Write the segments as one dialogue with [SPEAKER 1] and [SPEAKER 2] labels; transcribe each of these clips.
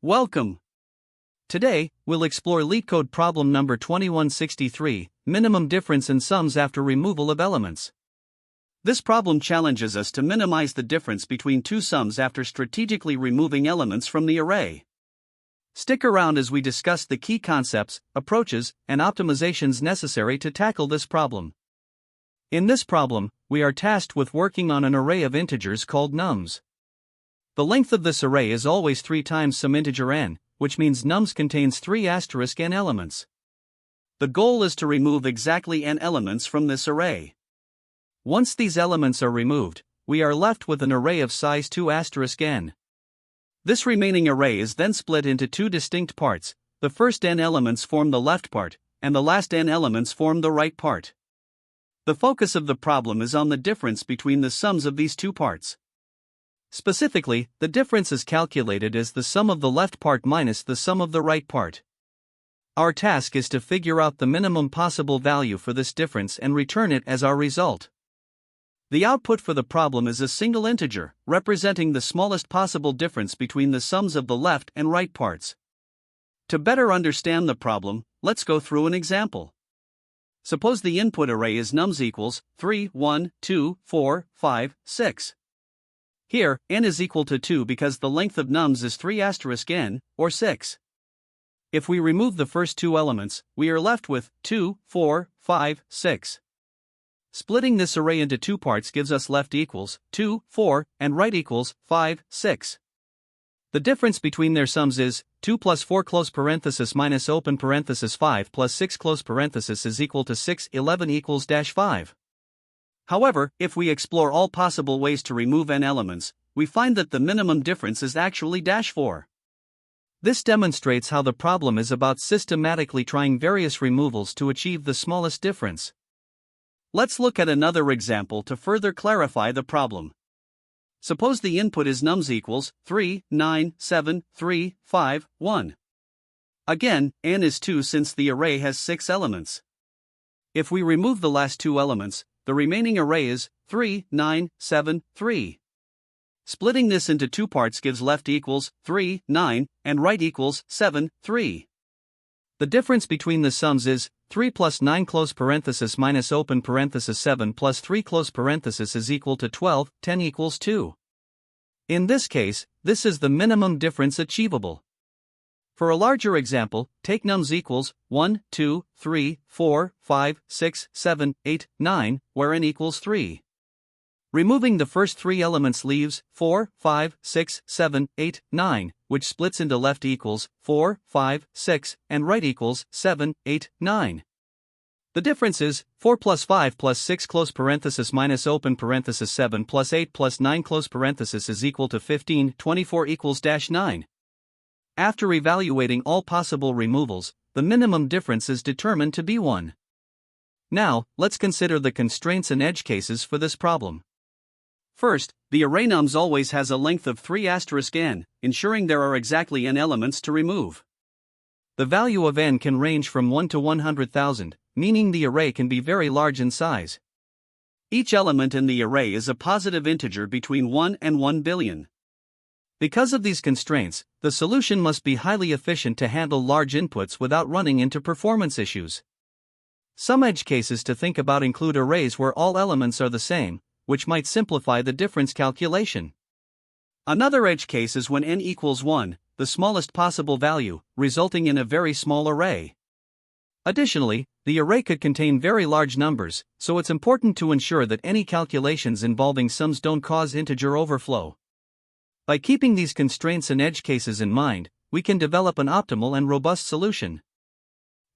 [SPEAKER 1] Welcome! Today, we'll explore LeetCode problem number 2163, minimum difference in sums after removal of elements. This problem challenges us to minimize the difference between two sums after strategically removing elements from the array. Stick around as we discuss the key concepts, approaches, and optimizations necessary to tackle this problem. In this problem, we are tasked with working on an array of integers called nums. The length of this array is always 3 times some integer n, which means nums contains 3 asterisk n elements. The goal is to remove exactly n elements from this array. Once these elements are removed, we are left with an array of size 2 asterisk n. This remaining array is then split into 2 distinct parts. The first n elements form the left part, and the last n elements form the right part. The focus of the problem is on the difference between the sums of these two parts. Specifically, the difference is calculated as the sum of the left part minus the sum of the right part. Our task is to figure out the minimum possible value for this difference and return it as our result. The output for the problem is a single integer, representing the smallest possible difference between the sums of the left and right parts. To better understand the problem, let's go through an example. Suppose the input array is nums equals 3, 1, 2, 4, 5, 6. Here, n is equal to 2 because the length of nums is 3 asterisk n, or 6. If we remove the first two elements, we are left with 2, 4, 5, 6. Splitting this array into two parts gives us left equals 2, 4, and right equals 5, 6. The difference between their sums is 2 plus 4 close parenthesis minus open parenthesis 5 plus 6 close parenthesis is equal to 6, 11 equals dash 5. However, if we explore all possible ways to remove n elements, we find that the minimum difference is actually dash 4. This demonstrates how the problem is about systematically trying various removals to achieve the smallest difference. Let's look at another example to further clarify the problem. Suppose the input is nums equals 3, 9, 7, 3, 5, 1. Again, n is 2 since the array has 6 elements. If we remove the last two elements, the remaining array is 3, 9, 7, 3. Splitting this into two parts gives left equals 3, 9, and right equals 7, 3. The difference between the sums is 3 plus 9 close parenthesis minus open parenthesis 7 plus 3 close parenthesis is equal to 12, 10 equals 2. In this case, this is the minimum difference achievable. For a larger example, take nums equals 1, 2, 3, 4, 5, 6, 7, 8, 9, where n equals 3. Removing the first 3 elements leaves 4, 5, 6, 7, 8, 9, which splits into left equals 4, 5, 6, and right equals 7, 8, 9. The difference is 4 plus 5 plus 6 close parenthesis minus open parenthesis 7 plus 8 plus 9 close parenthesis is equal to 15, 24 equals dash 9. After evaluating all possible removals, the minimum difference is determined to be 1. Now, let's consider the constraints and edge cases for this problem. First, the array nums always has a length of 3 asterisk n, ensuring there are exactly n elements to remove. The value of n can range from 1 to 100,000, meaning the array can be very large in size. Each element in the array is a positive integer between 1 and 1 billion. Because of these constraints, the solution must be highly efficient to handle large inputs without running into performance issues. Some edge cases to think about include arrays where all elements are the same, which might simplify the difference calculation. Another edge case is when n equals 1, the smallest possible value, resulting in a very small array. Additionally, the array could contain very large numbers, so it's important to ensure that any calculations involving sums don't cause integer overflow. By keeping these constraints and edge cases in mind, we can develop an optimal and robust solution.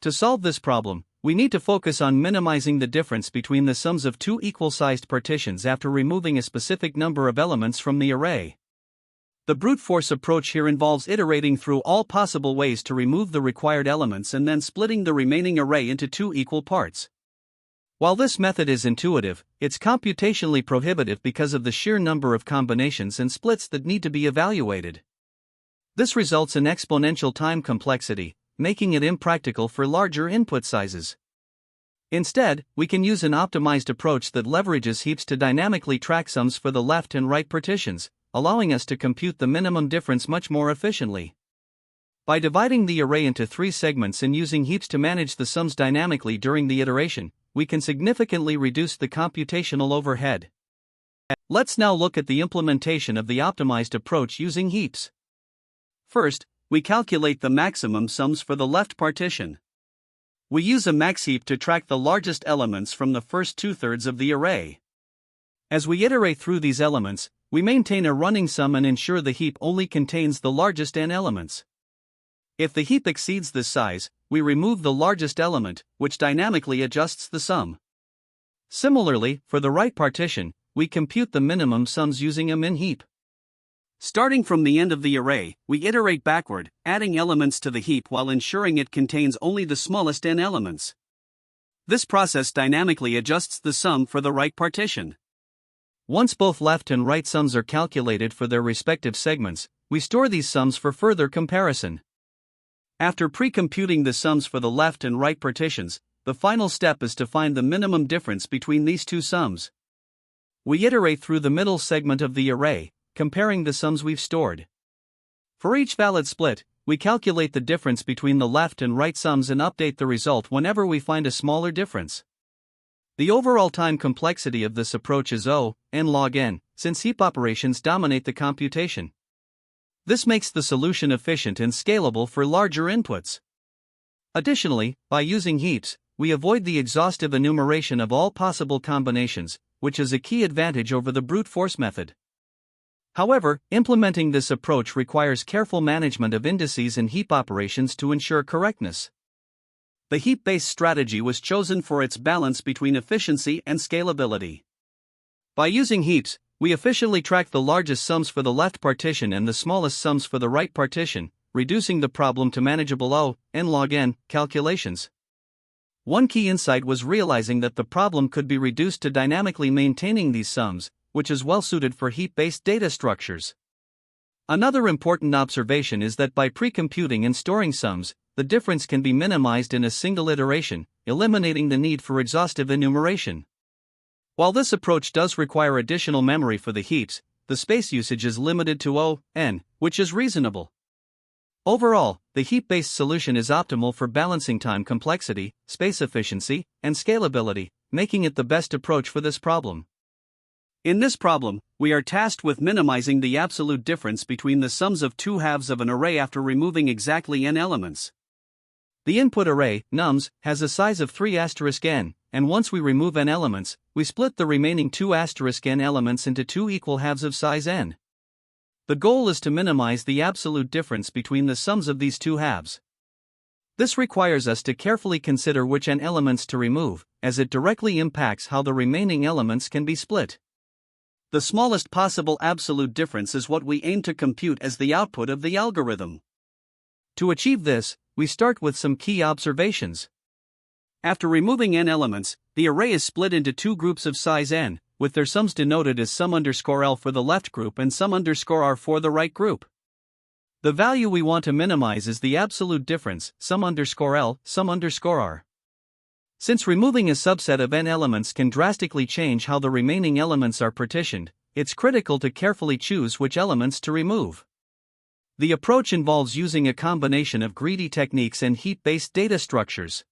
[SPEAKER 1] To solve this problem, we need to focus on minimizing the difference between the sums of two equal-sized partitions after removing a specific number of elements from the array. The brute force approach here involves iterating through all possible ways to remove the required elements and then splitting the remaining array into two equal parts. While this method is intuitive, it's computationally prohibitive because of the sheer number of combinations and splits that need to be evaluated. This results in exponential time complexity, making it impractical for larger input sizes. Instead, we can use an optimized approach that leverages heaps to dynamically track sums for the left and right partitions, allowing us to compute the minimum difference much more efficiently. By dividing the array into 3 segments and using heaps to manage the sums dynamically during the iteration, we can significantly reduce the computational overhead. Let's now look at the implementation of the optimized approach using heaps. First, we calculate the maximum sums for the left partition. We use a max heap to track the largest elements from the first 2/3 of the array. As we iterate through these elements, we maintain a running sum and ensure the heap only contains the largest n elements. If the heap exceeds this size, we remove the largest element, which dynamically adjusts the sum. Similarly, for the right partition, we compute the minimum sums using a min heap. Starting from the end of the array, we iterate backward, adding elements to the heap while ensuring it contains only the smallest n elements. This process dynamically adjusts the sum for the right partition. Once both left and right sums are calculated for their respective segments, we store these sums for further comparison. After pre-computing the sums for the left and right partitions, the final step is to find the minimum difference between these two sums. We iterate through the middle segment of the array, comparing the sums we've stored. For each valid split, we calculate the difference between the left and right sums and update the result whenever we find a smaller difference. The overall time complexity of this approach is O(n log n), since heap operations dominate the computation. This makes the solution efficient and scalable for larger inputs. Additionally, by using heaps, we avoid the exhaustive enumeration of all possible combinations, which is a key advantage over the brute force method. However, implementing this approach requires careful management of indices and heap operations to ensure correctness. The heap-based strategy was chosen for its balance between efficiency and scalability. By using heaps, we efficiently track the largest sums for the left partition and the smallest sums for the right partition, reducing the problem to manageable O(n log n) calculations. One key insight was realizing that the problem could be reduced to dynamically maintaining these sums, which is well suited for heap-based data structures. Another important observation is that by pre-computing and storing sums, the difference can be minimized in a single iteration, eliminating the need for exhaustive enumeration. While this approach does require additional memory for the heaps, the space usage is limited to O(n), which is reasonable. Overall, the heap-based solution is optimal for balancing time complexity, space efficiency, and scalability, making it the best approach for this problem. In this problem, we are tasked with minimizing the absolute difference between the sums of two halves of an array after removing exactly n elements. The input array, nums, has a size of 3*n, and once we remove n elements, we split the remaining 2*n elements into 2 equal halves of size n. The goal is to minimize the absolute difference between the sums of these two halves. This requires us to carefully consider which n elements to remove, as it directly impacts how the remaining elements can be split. The smallest possible absolute difference is what we aim to compute as the output of the algorithm. To achieve this, we start with some key observations. After removing n elements, the array is split into two groups of size n, with their sums denoted as sum_l for the left group and sum_r for the right group. The value we want to minimize is the absolute difference, sum_l, sum_r. Since removing a subset of n elements can drastically change how the remaining elements are partitioned, it's critical to carefully choose which elements to remove. The approach involves using a combination of greedy techniques and heap-based data structures.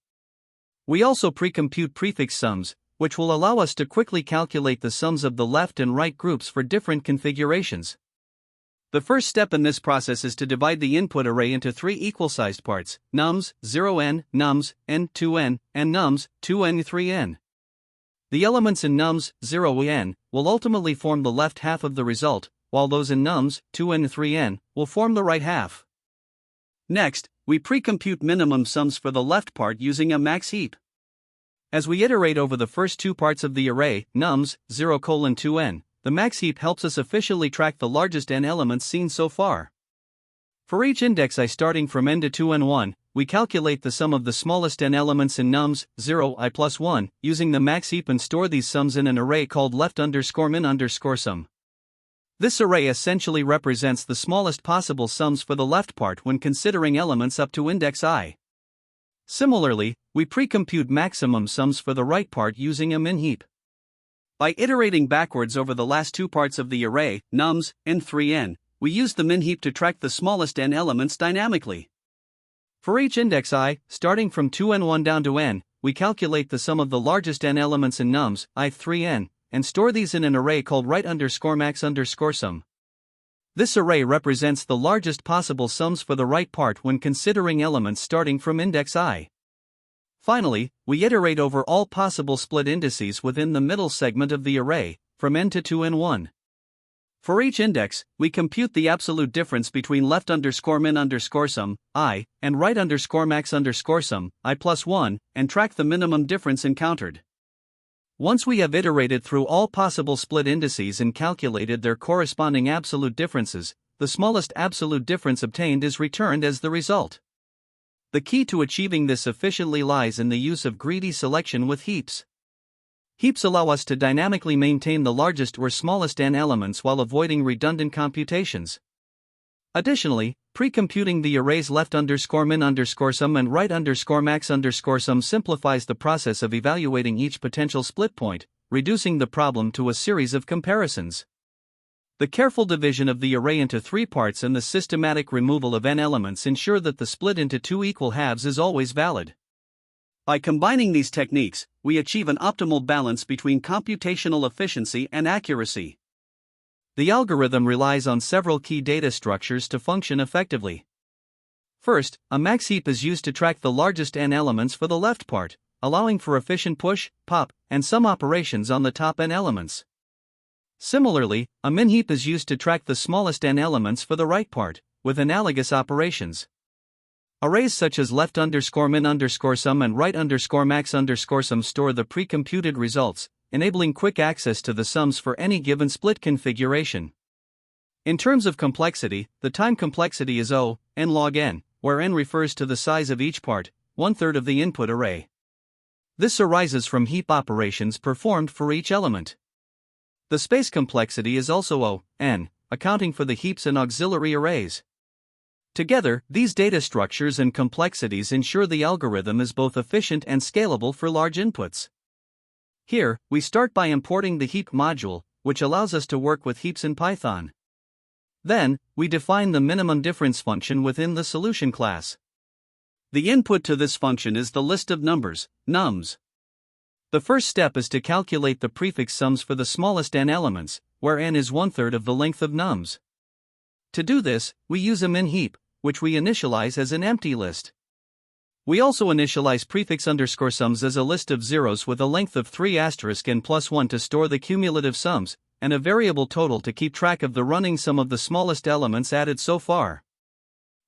[SPEAKER 1] We also pre-compute prefix sums, which will allow us to quickly calculate the sums of the left and right groups for different configurations. The first step in this process is to divide the input array into 3 equal-sized parts, nums, 0n, nums, n2n, and nums, 2n, 3n. The elements in nums, 0n, will ultimately form the left half of the result, while those in nums, 2n, 3n, will form the right half. Next, we pre-compute minimum sums for the left part using a max heap. As we iterate over the first two parts of the array, nums, 0:2n, the max heap helps us officially track the largest n elements seen so far. For each index I starting from n to 2n1, we calculate the sum of the smallest n elements in nums, 0 plus 1, using the max heap and store these sums in an array called left_min_sum. This array essentially represents the smallest possible sums for the left part when considering elements up to index I. Similarly, we pre-compute maximum sums for the right part using a min heap. By iterating backwards over the last two parts of the array, nums, n3n, we use the min heap to track the smallest n elements dynamically. For each index I, starting from 2n1 down to n, we calculate the sum of the largest n elements in nums, i3n, and store these in an array called right_max_sum. This array represents the largest possible sums for the right part when considering elements starting from index I. Finally, we iterate over all possible split indices within the middle segment of the array, from n to 2n1. For each index, we compute the absolute difference between left_min_sum, I, and right_max_sum, I plus 1, and track the minimum difference encountered. Once we have iterated through all possible split indices and calculated their corresponding absolute differences, the smallest absolute difference obtained is returned as the result. The key to achieving this efficiently lies in the use of greedy selection with heaps. Heaps allow us to dynamically maintain the largest or smallest n elements while avoiding redundant computations. Additionally, pre-computing the arrays left_min_sum and right_max_sum simplifies the process of evaluating each potential split point, reducing the problem to a series of comparisons. The careful division of the array into 3 parts and the systematic removal of n elements ensure that the split into 2 equal halves is always valid. By combining these techniques, we achieve an optimal balance between computational efficiency and accuracy. The algorithm relies on several key data structures to function effectively. First, a max heap is used to track the largest n elements for the left part, allowing for efficient push, pop, and sum operations on the top n elements. Similarly, a min heap is used to track the smallest n elements for the right part, with analogous operations. Arrays such as left_min_sum and right_max_sum store the pre-computed results, enabling quick access to the sums for any given split configuration. In terms of complexity, the time complexity is O, n log n, where n refers to the size of each part, 1/3 of the input array. This arises from heap operations performed for each element. The space complexity is also O, n, accounting for the heaps and auxiliary arrays. Together, these data structures and complexities ensure the algorithm is both efficient and scalable for large inputs. Here, we start by importing the heap module, which allows us to work with heaps in Python. Then, we define the minimum difference function within the solution class. The input to this function is the list of numbers, nums. The first step is to calculate the prefix sums for the smallest n elements, where n is 1/3 of the length of nums. To do this, we use a min heap, which we initialize as an empty list. We also initialize prefix_sums as a list of zeros with a length of 3*n+1 to store the cumulative sums, and a variable total to keep track of the running sum of the smallest elements added so far.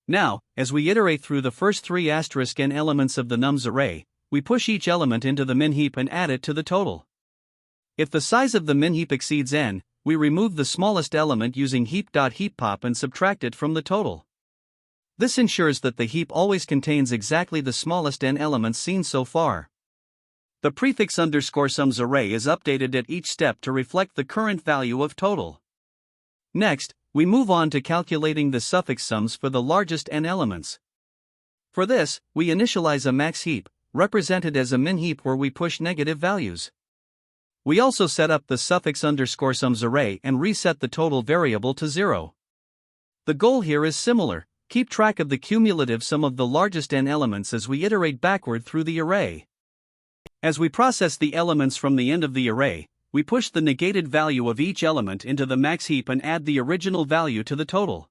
[SPEAKER 1] Now, as we iterate through the first 3*n elements of the nums array, we push each element into the min heap and add it to the total. If the size of the min heap exceeds n, we remove the smallest element using heap.heappop and subtract it from the total. This ensures that the heap always contains exactly the smallest n elements seen so far. The prefix_sums array is updated at each step to reflect the current value of total. Next, we move on to calculating the suffix sums for the largest n elements. For this, we initialize a max heap, represented as a min heap where we push negative values. We also set up the suffix_sums array and reset the total variable to 0. The goal here is similar: keep track of the cumulative sum of the largest n elements as we iterate backward through the array. As we process the elements from the end of the array, we push the negated value of each element into the max heap and add the original value to the total.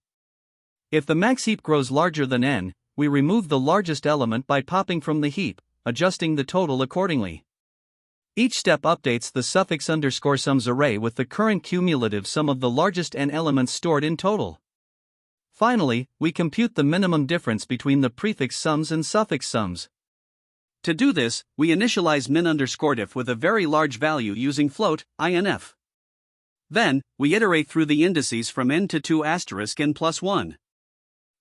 [SPEAKER 1] If the max heap grows larger than n, we remove the largest element by popping from the heap, adjusting the total accordingly. Each step updates the suffix_sums array with the current cumulative sum of the largest n elements stored in total. Finally, we compute the minimum difference between the prefix sums and suffix sums. To do this, we initialize min_diff with a very large value using float, inf. Then, we iterate through the indices from n to 2*n+1.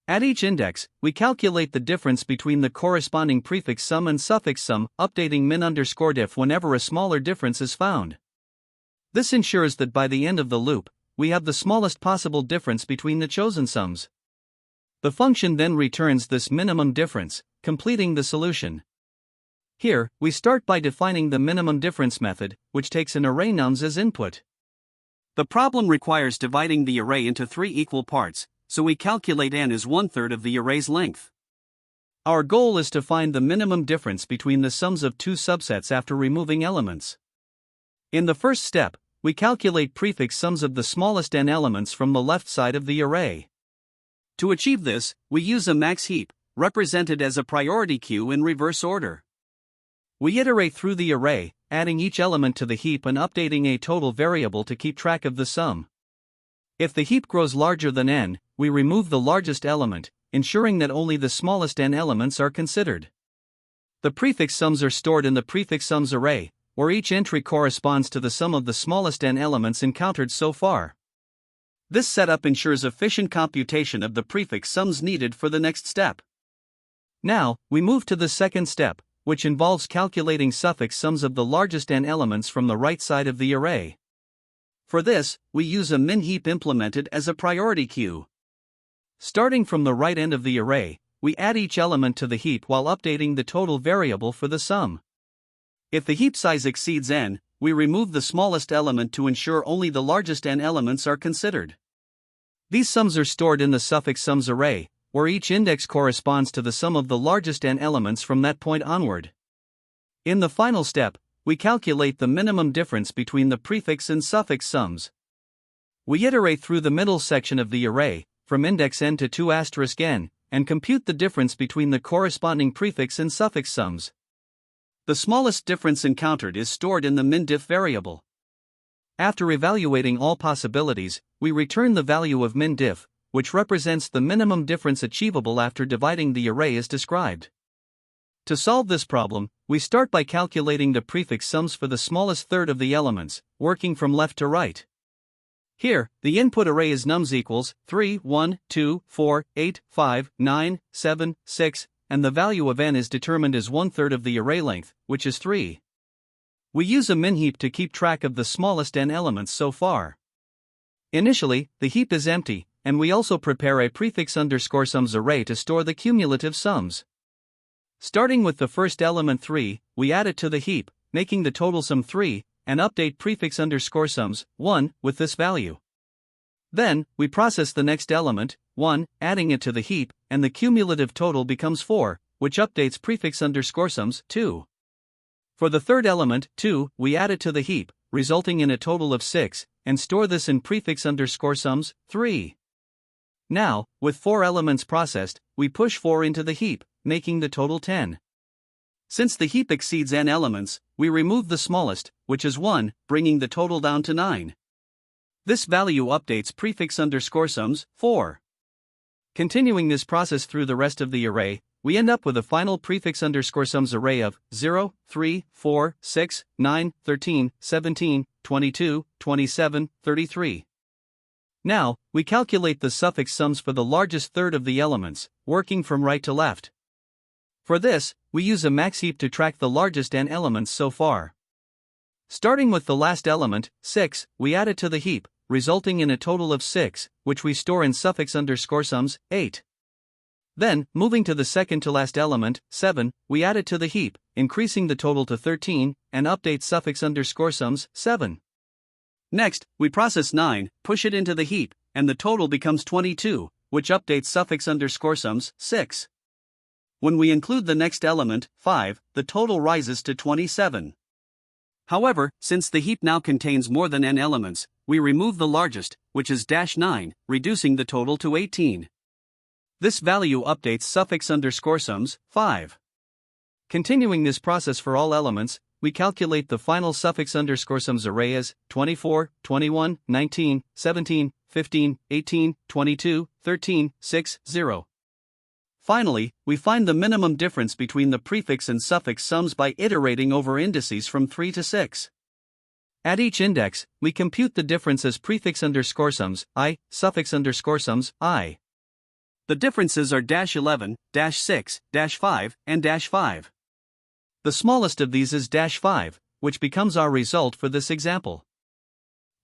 [SPEAKER 1] At each index, we calculate the difference between the corresponding prefix sum and suffix sum, updating min_diff whenever a smaller difference is found. This ensures that by the end of the loop, we have the smallest possible difference between the chosen sums. The function then returns this minimum difference, completing the solution. Here, we start by defining the minimum difference method, which takes an array nums as input. The problem requires dividing the array into 3 equal parts, so we calculate n as 1/3 of the array's length. Our goal is to find the minimum difference between the sums of two subsets after removing elements. In the first step, we calculate prefix sums of the smallest n elements from the left side of the array. To achieve this, we use a max heap, represented as a priority queue in reverse order. We iterate through the array, adding each element to the heap and updating a total variable to keep track of the sum. If the heap grows larger than n, we remove the largest element, ensuring that only the smallest n elements are considered. The prefix sums are stored in the prefix sums array, where each entry corresponds to the sum of the smallest n elements encountered so far. This setup ensures efficient computation of the prefix sums needed for the next step. Now, we move to the second step, which involves calculating suffix sums of the largest n elements from the right side of the array. For this, we use a min heap implemented as a priority queue. Starting from the right end of the array, we add each element to the heap while updating the total variable for the sum. If the heap size exceeds n, we remove the smallest element to ensure only the largest n elements are considered. These sums are stored in the suffix sums array, where each index corresponds to the sum of the largest n elements from that point onward. In the final step, we calculate the minimum difference between the prefix and suffix sums. We iterate through the middle section of the array, from index n to 2 n, and compute the difference between the corresponding prefix and suffix sums. The smallest difference encountered is stored in the min_diff variable. After evaluating all possibilities, we return the value of min_diff, which represents the minimum difference achievable after dividing the array as described. To solve this problem, we start by calculating the prefix sums for the smallest third of the elements, working from left to right. Here, the input array is nums equals 3, 1, 2, 4, 8, 5, 9, 7, 6, and the value of n is determined as 1/3 of the array length, which is 3. We use a min heap to keep track of the smallest n elements so far. Initially, the heap is empty, and we also prepare a prefix_sums array to store the cumulative sums. Starting with the first element 3, we add it to the heap, making the total sum 3, and update prefix_sums 1 with this value. Then, we process the next element, 1, adding it to the heap, and the cumulative total becomes 4, which updates prefix_sums 2. For the third element, 2, we add it to the heap, resulting in a total of 6, and store this in prefix_sums 3. Now, with 4 elements processed, we push 4 into the heap, making the total 10. Since the heap exceeds n elements, we remove the smallest, which is 1, bringing the total down to 9. This value updates prefix_sums 4. Continuing this process through the rest of the array, we end up with a final prefix_sums array of 0, 3, 4, 6, 9, 13, 17, 22, 27, 33. Now, we calculate the suffix sums for the largest third of the elements, working from right to left. For this, we use a max heap to track the largest n elements so far. Starting with the last element, 6, we add it to the heap, resulting in a total of 6, which we store in suffix_sums 8. Then, moving to the second to last element, 7, we add it to the heap, increasing the total to 13, and update suffix_sums 7. Next, we process 9, push it into the heap, and the total becomes 22, which updates suffix_sums 6. When we include the next element, 5, the total rises to 27. However, since the heap now contains more than n elements, we remove the largest, which is -9, reducing the total to 18. This value updates suffix_sums 5. Continuing this process for all elements, we calculate the final suffix_sums array as 24, 21, 19, 17, 15, 18, 22, 13, 6, 0. Finally, we find the minimum difference between the prefix and suffix sums by iterating over indices from 3 to 6. At each index, we compute the difference as prefix_sums I, suffix_sums I. The differences are -11, -6, -5, and -5. The smallest of these is -5, which becomes our result for this example.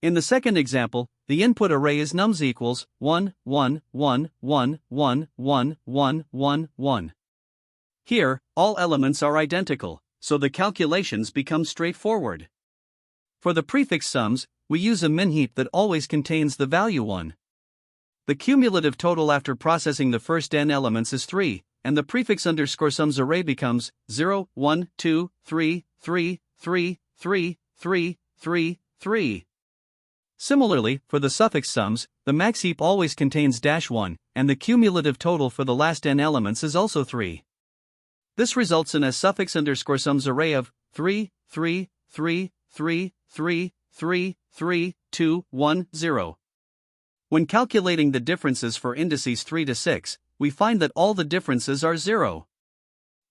[SPEAKER 1] In the second example, the input array is nums equals 1, 1, 1, 1, 1, 1, 1, 1, 1. Here, all elements are identical, so the calculations become straightforward. For the prefix sums, we use a min heap that always contains the value 1. The cumulative total after processing the first n elements is 3, and the prefix underscore sums array becomes 0, 1, 2, 3, 3, 3, 3, 3, 3, 3. Similarly, for the suffix sums, the max heap always contains -1, and the cumulative total for the last n elements is also 3. This results in a suffix underscore sums array of 3, 3, 3, 3, 3, 3, 3, 2, 1, 0. When calculating the differences for indices 3 to 6, we find that all the differences are 0.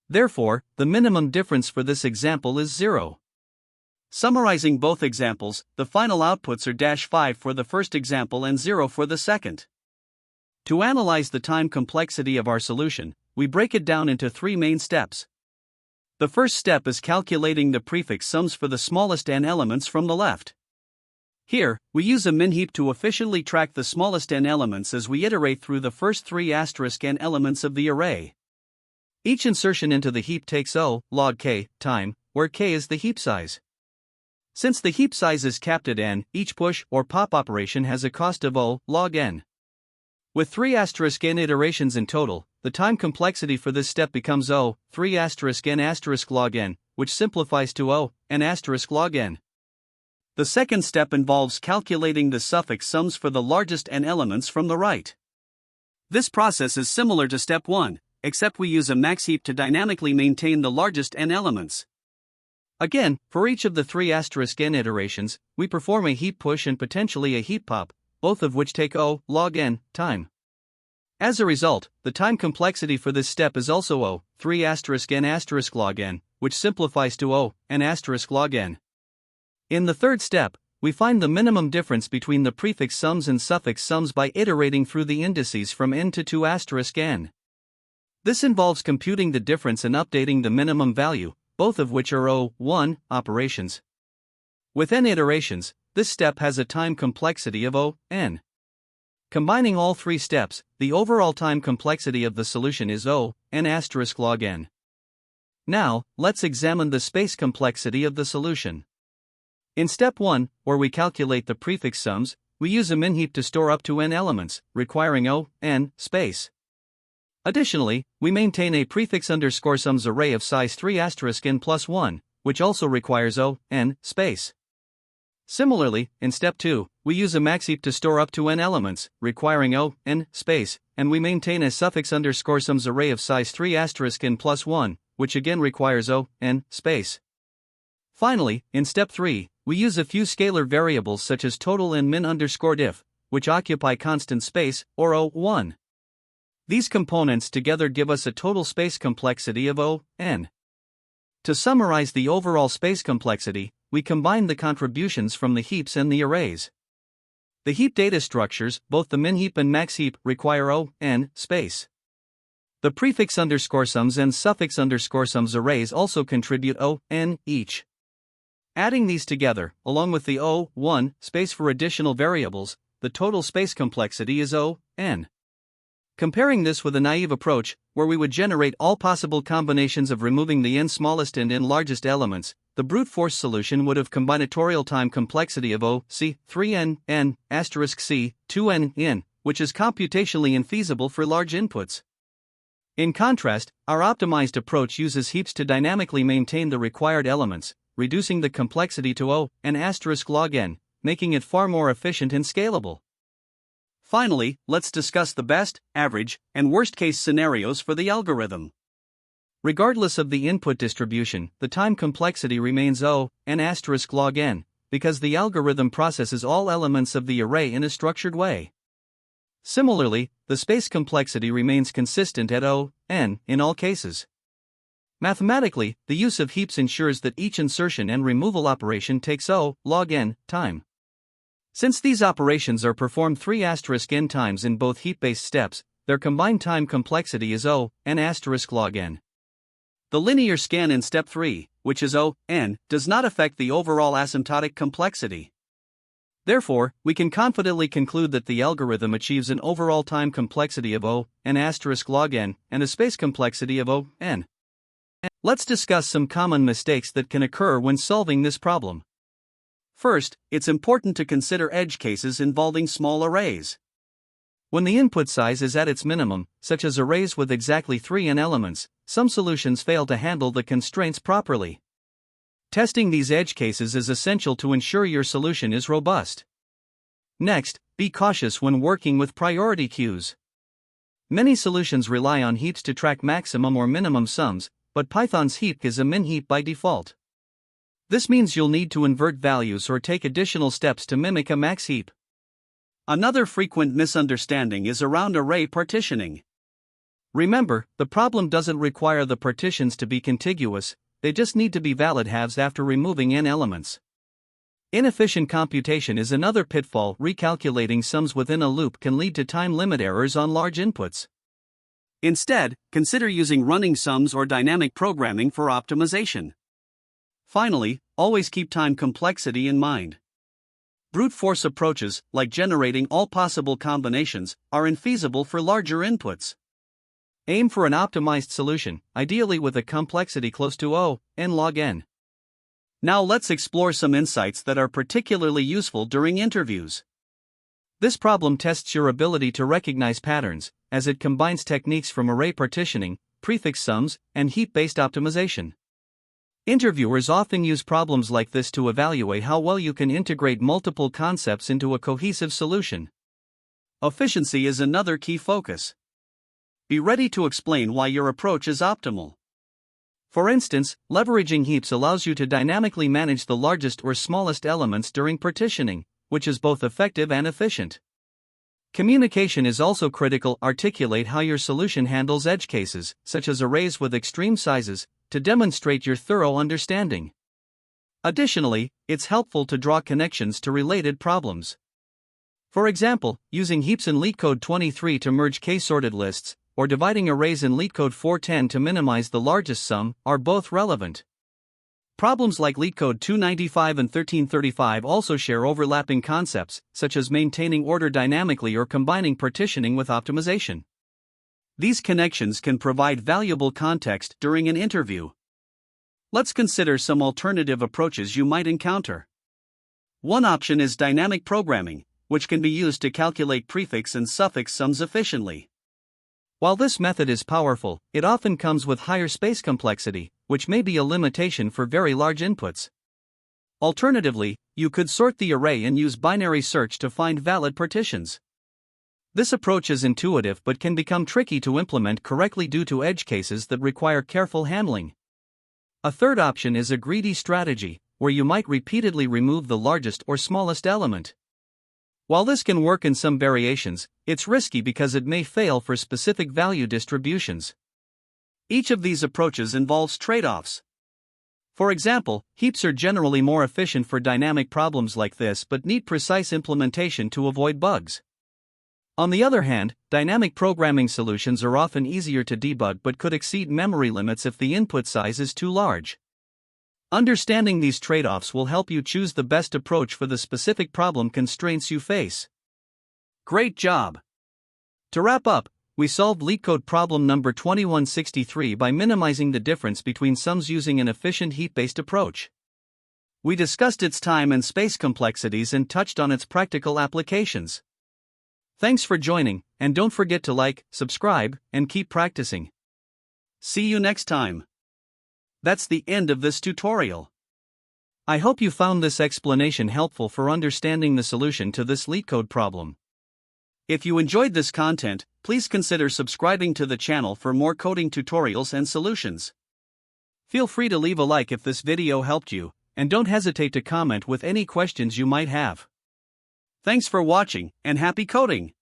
[SPEAKER 1] Therefore, the minimum difference for this example is 0. Summarizing both examples, the final outputs are -5 for the first example and 0 for the second. To analyze the time complexity of our solution, we break it down into 3 main steps. The first step is calculating the prefix sums for the smallest n elements from the left. Here, we use a min heap to efficiently track the smallest n elements as we iterate through the first 3 n elements of the array. Each insertion into the heap takes O log k time, where k is the heap size. Since the heap size is capped at n, each push or pop operation has a cost of O log n. With 3 n iterations in total, the time complexity for this step becomes O 3 n log n, which simplifies to O n log n. The second step involves calculating the suffix sums for the largest n elements from the right. This process is similar to step 1, except we use a max heap to dynamically maintain the largest n elements. Again, for each of the 3 n iterations, we perform a heap push and potentially a heap pop, both of which take O log n time. As a result, the time complexity for this step is also O 3 n log n, which simplifies to O n log n. In the third step, we find the minimum difference between the prefix sums and suffix sums by iterating through the indices from n to 2 n. This involves computing the difference and updating the minimum value, both of which are O(1) operations. With n iterations, this step has a time complexity of O(n). Combining all 3 steps, the overall time complexity of the solution is O(n) log n. Now, let's examine the space complexity of the solution. In step 1, where we calculate the prefix sums, we use a min heap to store up to n elements, requiring O(n) space. Additionally, we maintain a prefix underscore sums array of size 3 n plus 1, which also requires O(n) space. Similarly, in step 2, we use a max heap to store up to n elements, requiring O(n) space, and we maintain a suffix underscore sums array of size 3 n plus 1, which again requires O(n) space. Finally, in step 3, we use a few scalar variables such as total and min underscore diff, which occupy constant space, or O(1). These components together give us a total space complexity of O(n). To summarize the overall space complexity, we combine the contributions from the heaps and the arrays. The heap data structures, both the min heap and max heap, require O(n) space. The prefix underscore sums and suffix underscore sums arrays also contribute O(n) each. Adding these together, along with the O(1) space for additional variables, the total space complexity is O(n). Comparing this with a naive approach, where we would generate all possible combinations of removing the n smallest and n largest elements, the brute force solution would have combinatorial time complexity of O c 3n n c 2n n, which is computationally infeasible for large inputs. In contrast, our optimized approach uses heaps to dynamically maintain the required elements, reducing the complexity to O(n) log n, making it far more efficient and scalable. Finally, let's discuss the best, average, and worst-case scenarios for the algorithm. Regardless of the input distribution, the time complexity remains O(n) log n, because the algorithm processes all elements of the array in a structured way. Similarly, the space complexity remains consistent at O(n) in all cases. Mathematically, the use of heaps ensures that each insertion and removal operation takes O log n time. Since these operations are performed 3 n times in both heap-based steps, their combined time complexity is O(n) log n. The linear scan in step 3, which is O(n), does not affect the overall asymptotic complexity. Therefore, we can confidently conclude that the algorithm achieves an overall time complexity of O(n) log n and a space complexity of O(n). Let's discuss some common mistakes that can occur when solving this problem. First, it's important to consider edge cases involving small arrays. When the input size is at its minimum, such as arrays with exactly 3 n elements, some solutions fail to handle the constraints properly. Testing these edge cases is essential to ensure your solution is robust. Next, be cautious when working with priority queues. Many solutions rely on heaps to track maximum or minimum sums, but Python's heap is a min heap by default. This means you'll need to invert values or take additional steps to mimic a max heap. Another frequent misunderstanding is around array partitioning. Remember, the problem doesn't require the partitions to be contiguous, they just need to be valid halves after removing n elements. Inefficient computation is another pitfall. Recalculating sums within a loop can lead to time limit errors on large inputs. Instead, consider using running sums or dynamic programming for optimization. Finally, always keep time complexity in mind. Brute force approaches, like generating all possible combinations, are infeasible for larger inputs. Aim for an optimized solution, ideally with a complexity close to n log n. Now let's explore some insights that are particularly useful during interviews. This problem tests your ability to recognize patterns, as it combines techniques from array partitioning, prefix sums, and heap-based optimization. Interviewers often use problems like this to evaluate how well you can integrate multiple concepts into a cohesive solution. Efficiency is another key focus. Be ready to explain why your approach is optimal. For instance, leveraging heaps allows you to dynamically manage the largest or smallest elements during partitioning, which is both effective and efficient. Communication is also critical. Articulate how your solution handles edge cases, such as arrays with extreme sizes, to demonstrate your thorough understanding. Additionally, it's helpful to draw connections to related problems. For example, using heaps in LeetCode 23 to merge k-sorted lists, or dividing arrays in LeetCode 410 to minimize the largest sum, are both relevant. Problems like LeetCode 295 and 1335 also share overlapping concepts, such as maintaining order dynamically or combining partitioning with optimization. These connections can provide valuable context during an interview. Let's consider some alternative approaches you might encounter. One option is dynamic programming, which can be used to calculate prefix and suffix sums efficiently. While this method is powerful, it often comes with higher space complexity, which may be a limitation for very large inputs. Alternatively, you could sort the array and use binary search to find valid partitions. This approach is intuitive but can become tricky to implement correctly due to edge cases that require careful handling. A third option is a greedy strategy, where you might repeatedly remove the largest or smallest element. While this can work in some variations, it's risky because it may fail for specific value distributions. Each of these approaches involves trade-offs. For example, heaps are generally more efficient for dynamic problems like this but need precise implementation to avoid bugs. On the other hand, dynamic programming solutions are often easier to debug but could exceed memory limits if the input size is too large. Understanding these trade-offs will help you choose the best approach for the specific problem constraints you face. Great job! To wrap up, we solved LeetCode problem number 2163 by minimizing the difference between sums using an efficient heap-based approach. We discussed its time and space complexities and touched on its practical applications. Thanks for joining, and don't forget to like, subscribe, and keep practicing. See you next time. That's the end of this tutorial. I hope you found this explanation helpful for understanding the solution to this LeetCode problem. If you enjoyed this content, please consider subscribing to the channel for more coding tutorials and solutions. Feel free to leave a like if this video helped you, and don't hesitate to comment with any questions you might have. Thanks for watching, and happy coding!